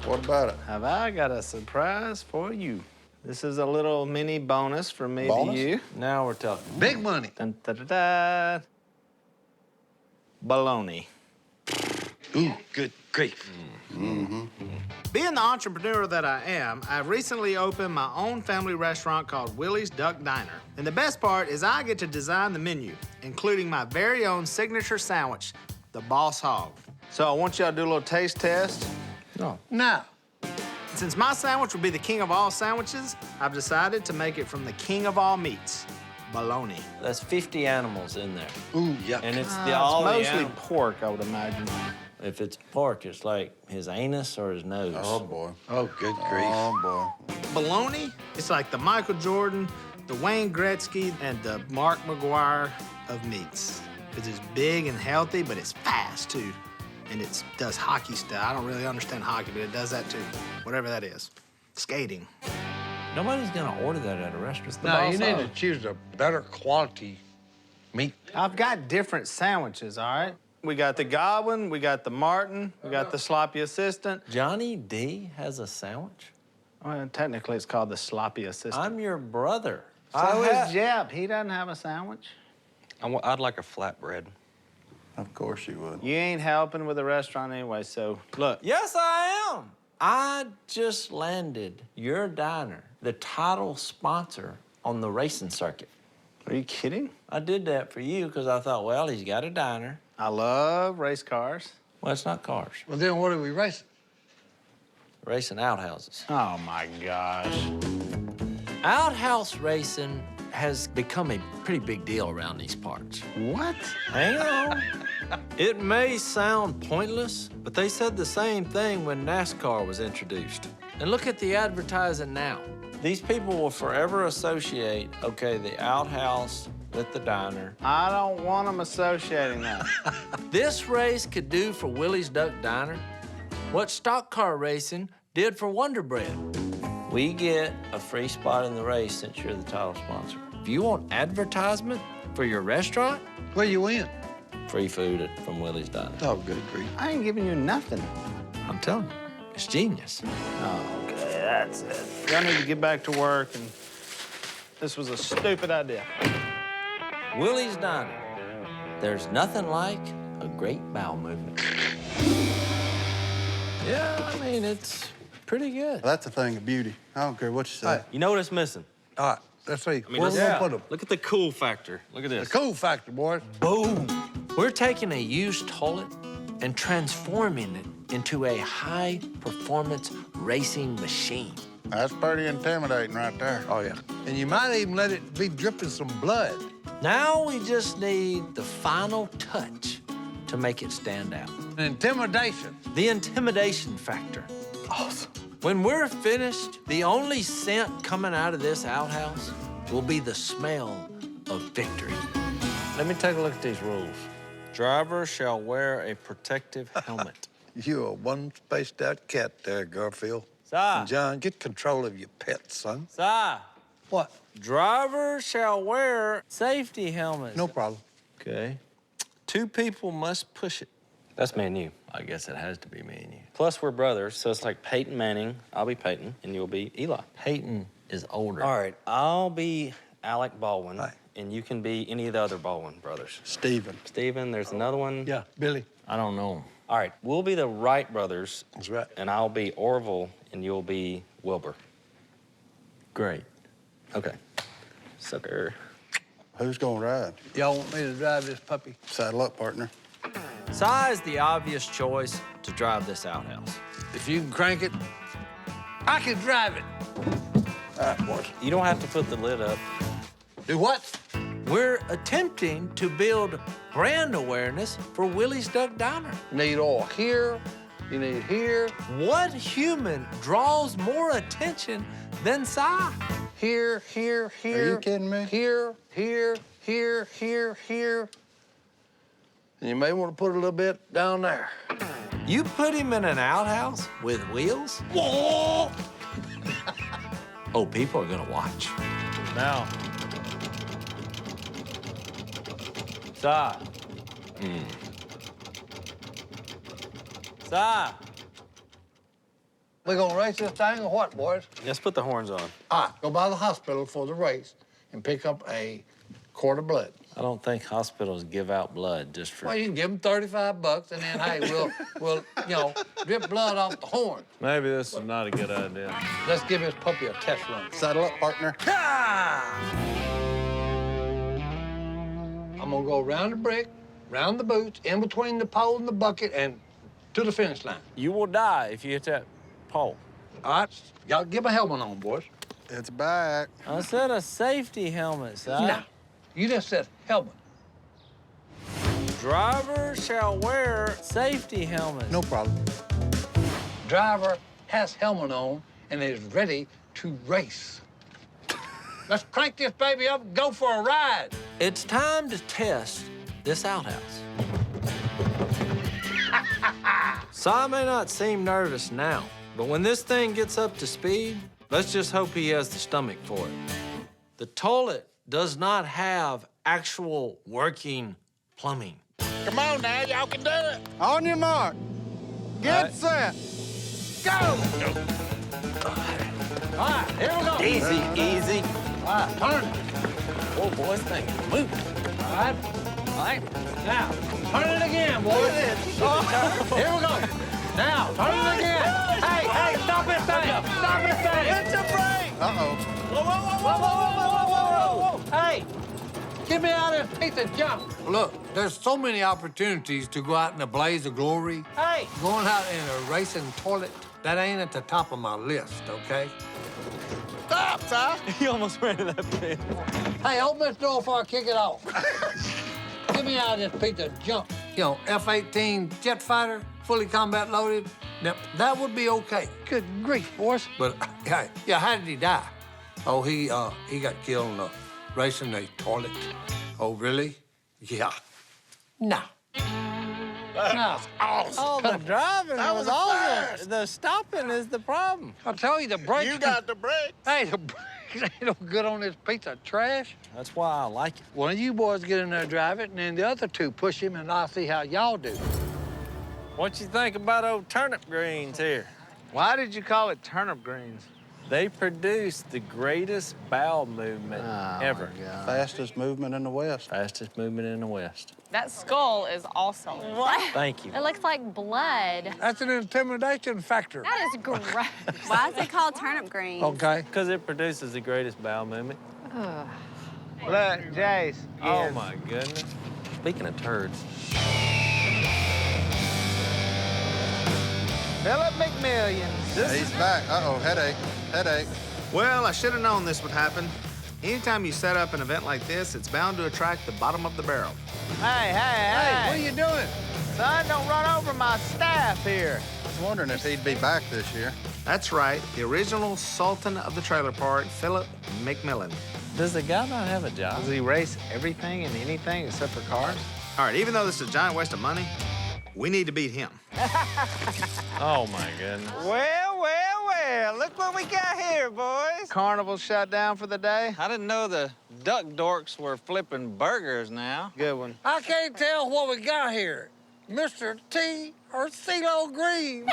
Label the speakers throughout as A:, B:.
A: What about it?
B: Have I got a surprise for you? This is a little mini bonus from me to you.
C: Now we're talking.
D: Big money.
B: Dun, da, da, da. Baloney.
D: Ooh, good grief.
B: Being the entrepreneur that I am, I've recently opened my own family restaurant called Willie's Duck Diner. And the best part is I get to design the menu, including my very own signature sandwich, the Boss Hog. So I want y'all to do a little taste test.
C: No.
D: No.
B: Since my sandwich will be the king of all sandwiches, I've decided to make it from the king of all meats, bologna.
C: That's 50 animals in there.
D: Ooh, yuck.
C: And it's
B: It's
C: all the
B: mostly
C: animals.
B: pork, I would imagine.
C: If it's pork, it's like his anus or his nose.
A: Oh, boy.
D: Oh, good grief.
A: Oh, boy.
B: Bologna, it's like the Michael Jordan, the Wayne Gretzky, and the Mark McGuire of meats. Because it's big and healthy, but it's fast, too. And it does hockey stuff. I don't really understand hockey, but it does that, too. Whatever that is. Skating.
C: Nobody's gonna order that at a restaurant.
D: No, you
B: Boss
D: need
B: Hog.
D: to choose a better quality meat.
B: I've got different sandwiches, all right? We got the Godwin, we got the Martin, we got the Sloppy Assistant.
C: Johnny D has a sandwich?
B: Well, technically, it's called the Sloppy Assistant.
C: I'm your brother.
B: So is Jep. He doesn't have a sandwich.
E: I'd like a flatbread.
A: Of course you would.
B: You ain't helping with the restaurant anyway, so look.
C: Yes, I am. I just landed your diner, the title sponsor on the racing circuit.
B: Are you kidding?
C: I did that for you because I thought, well, he's got a diner.
B: I love race cars.
C: Well, it's not cars.
D: Well, then what are we racing?
C: Racing outhouses.
B: Oh, my gosh.
C: Outhouse racing has become a pretty big deal around these parts.
B: What?
C: Hang on. It may sound pointless, but they said the same thing when NASCAR was introduced. And look at the advertising now. These people will forever associate, okay, the outhouse with the diner.
B: I don't want them associating that.
C: This race could do for Willie's Duck Diner what stock car racing did for Wonder Bread. We get a free spot in the race since you're the title sponsor. If you want advertisement for your restaurant,
D: Where you win?
C: free food from Willie's Diner.
D: Oh, good grief.
B: I ain't giving you nothing.
C: I'm telling you, it's genius.
B: Okay, that's it. Y'all need to get back to work, and this was a stupid idea.
C: Willie's Diner. There's nothing like a great bowel movement. Yeah, I mean, it's pretty good.
A: That's a thing of beauty. I don't care what you say.
D: Hey.
E: You know what it's missing?
D: All right, let's see.
E: I mean,
D: Where
E: let's-
D: we gonna put them?
E: Look at the cool factor. Look at
D: The
E: this.
D: cool factor, boys.
C: Boom! We're taking a used toilet and transforming it into a high-performance racing machine.
A: That's pretty intimidating right there.
D: Oh, yeah. And you might even let it be dripping some blood.
C: Now we just need the final touch to make it stand out.
D: Intimidation.
C: The intimidation factor.
D: Awesome.
C: When we're finished, the only scent coming out of this outhouse will be the smell of victory. Let me take a look at these rules. Driver shall wear a protective helmet.
D: You're a one-spaced-out cat there, Garfield.
C: Sir.
D: And John, get control of your pet, son.
C: Sir,
D: What?
C: driver shall wear safety helmets.
D: No problem.
C: Okay. 2 people must push it.
E: That's me and you.
C: I guess it has to be me and you.
E: Plus, we're brothers, so it's like Peyton Manning. I'll be Peyton, and you'll be Eli.
C: Peyton is older.
E: All right, I'll be Alec Baldwin,
D: Right.
E: and you can be any of the other Baldwin brothers.
A: Steven.
E: Steven, there's another one.
D: Yeah, Billy.
C: I don't know.
E: All right, we'll be the Wright brothers,
D: That's right.
E: and I'll be Orville, and you'll be Wilbur.
C: Great.
E: Okay. Sucker.
A: Who's gonna ride?
D: Y'all want me to drive this puppy?
A: Saddle up, partner.
C: Si is the obvious choice to drive this outhouse.
D: If you can crank it, I can drive it. All right, boys.
E: You don't have to put the lid up.
D: Do what?
C: We're attempting to build brand awareness for Willie's Duck Diner.
D: Need oil here. You need here.
C: What human draws more attention than Si?
D: Here, here, here.
A: you kidding me?
D: Here, here, here, here, here. And you may want to put a little bit down there.
C: You put him in an outhouse with wheels? Whoa! Oh, people are gonna watch. Now. Si. Si.
D: We gonna race this thing or what, boys?
E: Let's put the horns on.
D: All right, go by the hospital for the race and pick up a quart of blood.
C: I don't think hospitals give out blood just for...
D: Well, you can give them $35, and then, hey, we'll drip blood off the horn.
C: Maybe this is not a good idea.
D: Let's give this puppy a test run.
A: Saddle up, partner.
D: I'm gonna go around the brick, round the boots, in between the pole and the bucket, and to the finish line.
C: You will die if you hit that pole.
D: All right, y'all get my helmet on, boys.
A: It's back.
C: I said a safety helmet, Si.
D: No, you just said helmet.
C: Driver shall wear safety helmets.
A: No problem.
D: Driver has helmet on and is ready to race. Let's crank this baby up and go for a ride.
C: It's time to test this outhouse. Si may not seem nervous now, but when this thing gets up to speed, let's just hope he has the stomach for it. The toilet does not have actual working plumbing.
A: Come on now, y'all can do it. On your mark. Get set. Go!
D: All right, here we go.
C: Easy, easy.
D: All right, turn it.
C: Oh, boy, this thing is moving.
D: All right. Now, turn it again, boys. Here we go. Now, turn it again. Hey, stop this thing. Stop this thing.
C: It's a break!
A: Uh-oh.
D: Whoa. Hey, get me out of this piece of junk. Look, there's so many opportunities to go out in a blaze of glory.
C: Hey!
D: Going out in a racing toilet, that ain't at the top of my list, okay?
A: Stop, Si.
C: He almost ran to that pit.
D: Hey, open this door before I kick it off. Get me out of this piece of junk. You know, F-18 jet fighter, fully combat loaded. Now, that would be okay. Good grief, boys. But, yeah, how did he die? Oh, he got killed in a race in a toilet. Oh, really? Yeah. No. No.
C: Oh, the driving was awesome. The stopping is the problem.
D: I'll tell you, the brakes...
A: You got the break.
D: Hey, the brakes ain't no good on this piece of trash.
C: That's why I like it.
D: One of you boys get in there, drive it, and then the other two push him, and I'll see how y'all do.
C: What you think about old turnip greens here?
B: Why did you call it turnip greens?
C: They produce the greatest bowel movement ever.
A: Fastest movement in the West.
C: Fastest movement in the West.
F: That skull is awesome.
C: Thank you.
G: It looks like blood.
D: That's an intimidation factor.
G: That is gross.
F: Why is it called turnip greens?
D: Okay.
C: Because it produces the greatest bowel movement.
B: Look, Jace.
C: Oh, my goodness. Speaking of turds.
B: Philip McMillian.
A: He's back. Uh-oh, headache. Headache.
B: Well, I should have known this would happen. Anytime you set up an event like this, it's bound to attract the bottom of the barrel. Hey,
D: What are you doing?
B: Son, don't run over my staff here.
A: I was wondering if he'd be back this year.
B: That's right, the original sultan of the trailer park, Philip McMillan.
C: Does the guy not have a job?
B: Does he race everything and anything except for cars? All right, even though this is a giant waste of money, we need to beat him.
C: Oh, my goodness.
H: Well, look what we got here, boys.
B: Carnival shut down for the day.
H: I didn't know the duck dorks were flipping burgers now.
B: Good one.
D: I can't tell what we got here. Mr. T or CeeLo Green.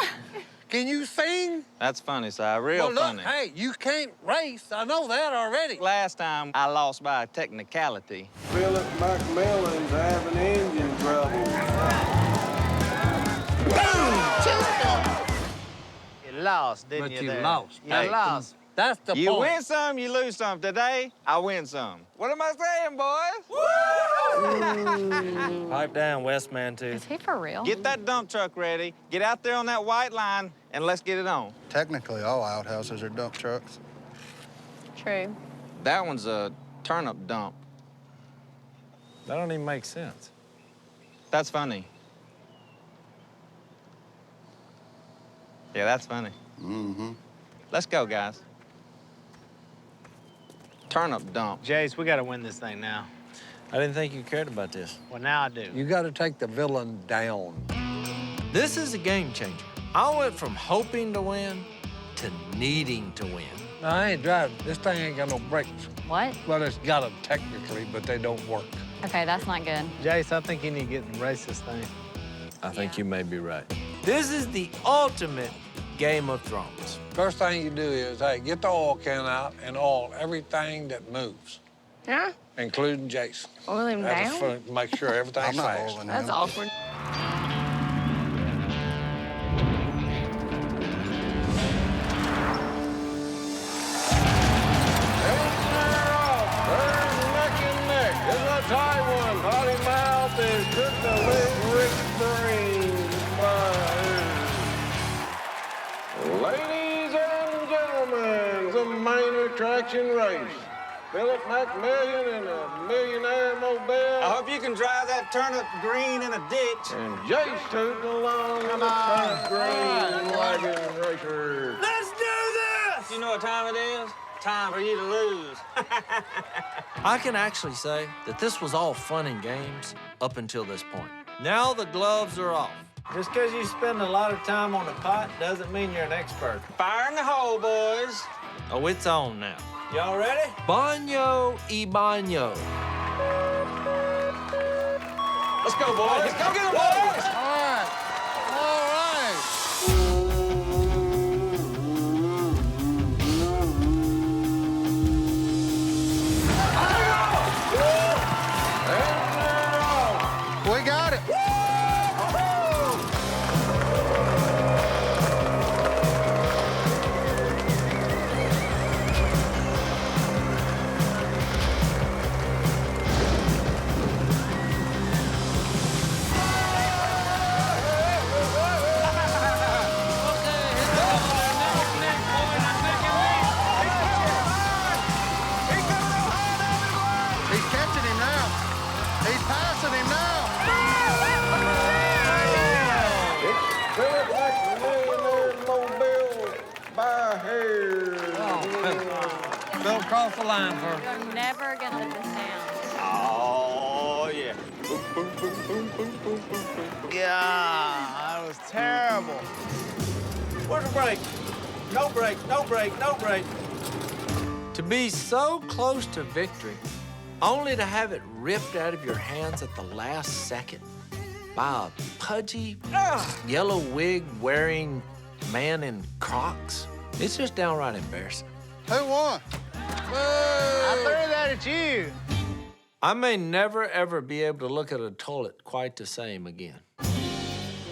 D: Can you sing?
H: That's funny, Si, real
D: Well, look,
H: funny.
D: hey, you can't race. I know that already.
H: Last time, I lost by a technicality.
I: Philip McMillan's having engine trouble.
B: You lost, didn't
D: But
B: you?
D: you
B: there?
D: lost.
B: You
D: Hey.
B: lost.
D: That's the
H: You
D: point.
H: win some, you lose some. Today, I win some. What am I saying, boys?
C: Pipe down, West Man, too.
G: Is he for real?
H: Get that dump truck ready. Get out there on that white line, and let's get it on.
A: Technically, all outhouses are dump trucks.
G: True.
H: That one's a turnip dump.
C: That don't even make sense.
H: That's funny. Yeah, that's funny.
A: Mm-hmm.
H: Let's go, guys. Turnip dump.
B: Jace, we got to win this thing now.
C: I didn't think you cared about this.
B: Well, now I do.
D: You got to take the villain down.
C: This is a game changer. I went from hoping to win to needing to win.
D: No, I ain't driving. This thing ain't got no brakes.
G: What?
D: Well, it's got them technically, but they don't work.
G: Okay, that's not good.
B: Jace, I think you need to get in the race this thing.
C: I think you may be right. This is the ultimate Game of Thrones.
D: First thing you do is, hey, get the oil can out and oil everything that moves,
F: Yeah?
D: including Jason.
F: Oil him
D: That's
F: down?
D: to make sure everything's
A: I'm not
D: fast.
A: oiling
F: That's
A: him.
F: awkward.
I: Turn neck and neck. This is a tie one. Potty Mouth is cooked the Rick Green by Ladies and gentlemen, the main attraction race. Philip McMillian in a millionaire mobile.
H: I hope you can drive that turnip green in a ditch.
I: And Jace tooting along in the turnip green wagon racer.
H: Let's do this! You know what time it is? Time for you to lose.
C: I can actually say that this was all fun and games up until this point. Now the gloves are off.
H: Just because you spend a lot of time on the pot doesn't mean you're an expert. Fire in the hole, boys.
C: Oh, it's on now.
H: Y'all ready?
C: Baño y baño.
H: Let's go, boys. Let's go get them, boys.
D: All right. All right.
A: We got it. He's catching him now. He's passing him now.
I: Philip McMillian mobile by hair.
D: Bill, cross the line for me.
G: You're never gonna live this down.
H: Oh, yeah.
B: Yeah, that was terrible.
H: Where's the brake? No brake, no brake, no brake.
C: To be so close to victory, only to have it ripped out of your hands at the last second by a pudgy, yellow wig wearing man in Crocs. It's just downright embarrassing.
A: Who won?
B: I threw that at you.
C: I may never, ever be able to look at a toilet quite the same again.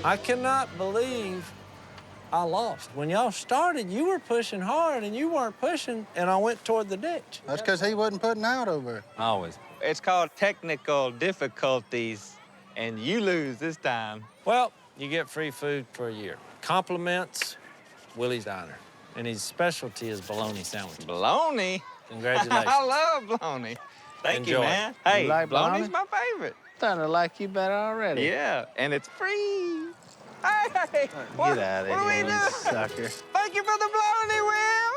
C: I cannot believe I lost. When y'all started, you were pushing hard, and you weren't pushing, and I went toward the ditch.
A: That's because he wasn't putting out over there.
H: Always. It's called technical difficulties, and you lose this time.
C: Well, you get free food for a year. Compliments, Willie's Diner. And his specialty is bologna sandwich.
H: Bologna?
C: Congratulations.
H: I love bologna. Thank you,
C: Enjoy.
H: man. Hey,
B: You like
H: bologna's
B: bologna?
H: my favorite.
B: Starting to like you better already.
H: Yeah, and it's free. Hey, what,
B: Get out
H: what
B: of
H: do we
B: here,
H: do?
B: you sucker.
H: Thank you for the bologna, Will.